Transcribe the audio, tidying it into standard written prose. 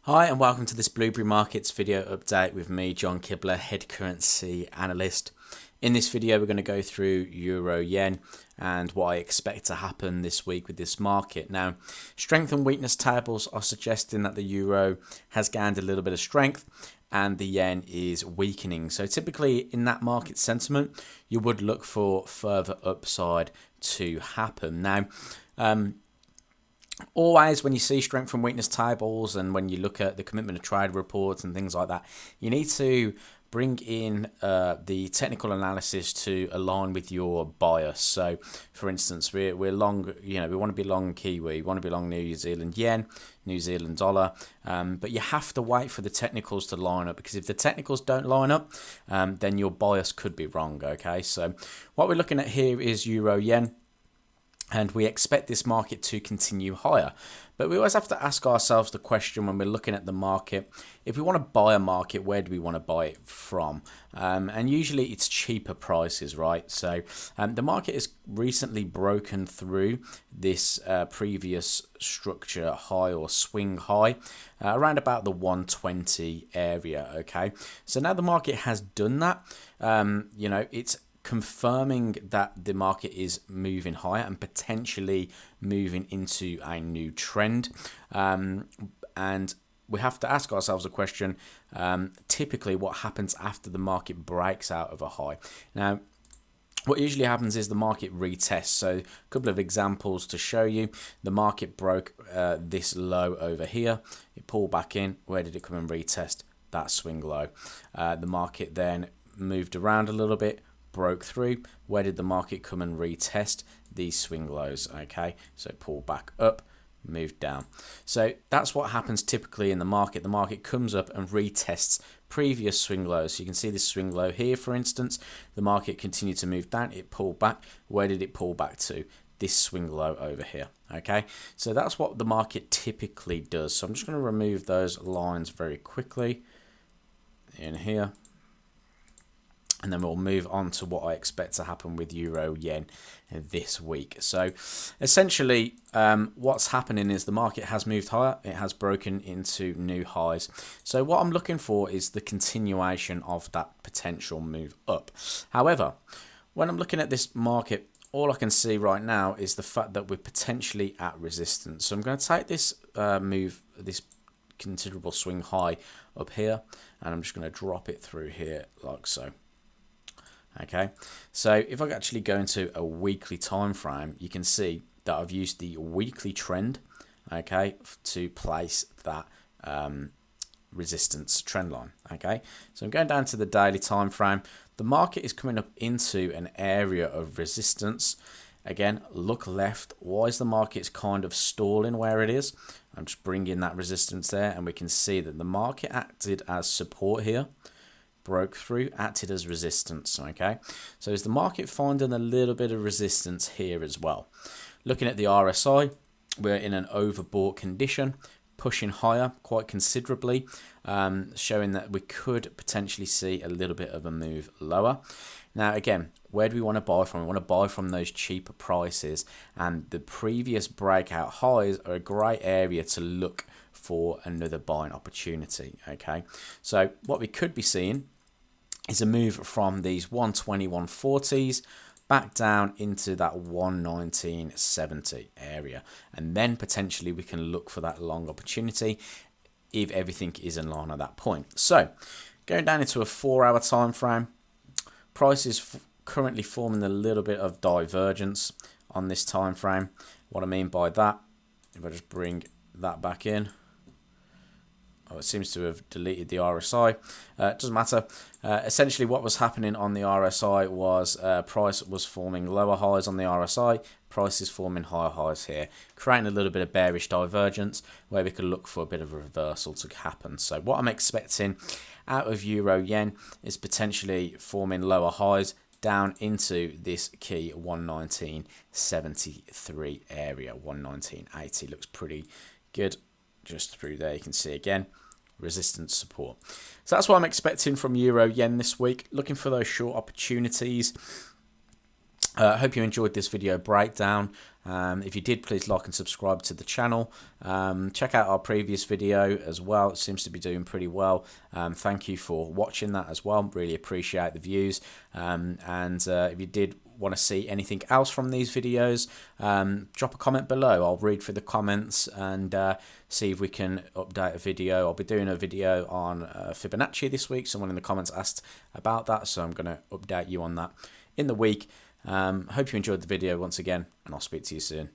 Hi and welcome to this Blueberry Markets video update with me, John Kibler, head currency analyst. In this video we're going to go through Euro Yen and what I expect to happen this week with this market. Now, strength and weakness tables are suggesting that the Euro has gained a little bit of strength and the Yen is weakening. So typically in that market sentiment you would look for further upside to happen. Now, always when you see strength and weakness tables and when you look at the commitment of trade reports and things like that, you need to bring in the technical analysis to align with your bias. So for instance, we're long, we want to be long Kiwi, we want to be long New Zealand yen, New Zealand dollar, but you have to wait for the technicals to line up, because if the technicals don't line up, then your bias could be wrong. Okay, so what we're looking at here is Euro Yen, and we expect this market to continue higher. But we always have to ask ourselves the question when we're looking at the market, if we want to buy a market, where do we want to buy it from? And usually it's cheaper prices, right? So the market has recently broken through this previous structure high or swing high around about the 120 area, okay? So now the market has done that. It's confirming that the market is moving higher and potentially moving into a new trend. And we have to ask ourselves a question, typically what happens after the market breaks out of a high. Now, what usually happens is the market retests. So a couple of examples to show you. The market broke this low over here. It pulled back in. Where did it come and retest? That swing low. The market then moved around a little bit, broke through. Where did the market come and retest? These swing lows. Okay, so pull back up, move down. So that's what happens typically in the market. The market comes up and retests previous swing lows. So you can see this swing low here, for instance. The market continued to move down, it pulled back. Where did it pull back to? This swing low over here. Okay, so that's what the market typically does. So I'm just going to remove those lines very quickly in here, and then we'll move on to what I expect to happen with Euro Yen this week. So essentially what's happening is the market has moved higher. It has broken into new highs. So what I'm looking for is the continuation of that potential move up. However, when I'm looking at this market, all I can see right now is the fact that we're potentially at resistance. So I'm going to take this this considerable swing high up here, and I'm just going to drop it through here like so. Okay, so if I actually go into a weekly time frame, you can see that I've used the weekly trend, okay, to place that resistance trend line. Okay, so I'm going down to the daily time frame. The market is coming up into an area of resistance. Again, look left. Why is the market kind of stalling where it is? I'm just bringing that resistance there, and we can see that the market acted as support here, broke through, acted as resistance. Okay, so is the market finding a little bit of resistance here as well? Looking at the RSI, we're in an overbought condition, pushing higher quite considerably, showing that we could potentially see a little bit of a move lower. Now again, where do we want to buy from? We want to buy from those cheaper prices, and the previous breakout highs are a great area to look for another buying opportunity. Okay, so what we could be seeing is a move from these 120, 140s back down into that 119.70 area, and then potentially we can look for that long opportunity if everything is in line at that point. So going down into a 4-hour time frame, price is currently forming a little bit of divergence on this time frame. What I mean by that, if I just bring that back in, it seems to have deleted the RSI. It doesn't matter. Essentially what was happening on the RSI was price was forming lower highs on the RSI, price is forming higher highs here, creating a little bit of bearish divergence where we could look for a bit of a reversal to happen. So what I'm expecting out of Euro Yen is potentially forming lower highs down into this key 119.73 area. 119.80 looks pretty good. Just through there, you can see again resistance support. So that's what I'm expecting from Euro Yen this week. Looking for those short opportunities. I hope you enjoyed this video breakdown. If you did, please like and subscribe to the channel. Check out our previous video as well. It seems to be doing pretty well. Thank you for watching that as well. Really appreciate the views. If you did want to see anything else from these videos, drop a comment below. I'll read through the comments and see if we can update a video. I'll be doing a video on Fibonacci this week. Someone in the comments asked about that, so I'm going to update you on that in the week. Hope you enjoyed the video once again, and I'll speak to you soon.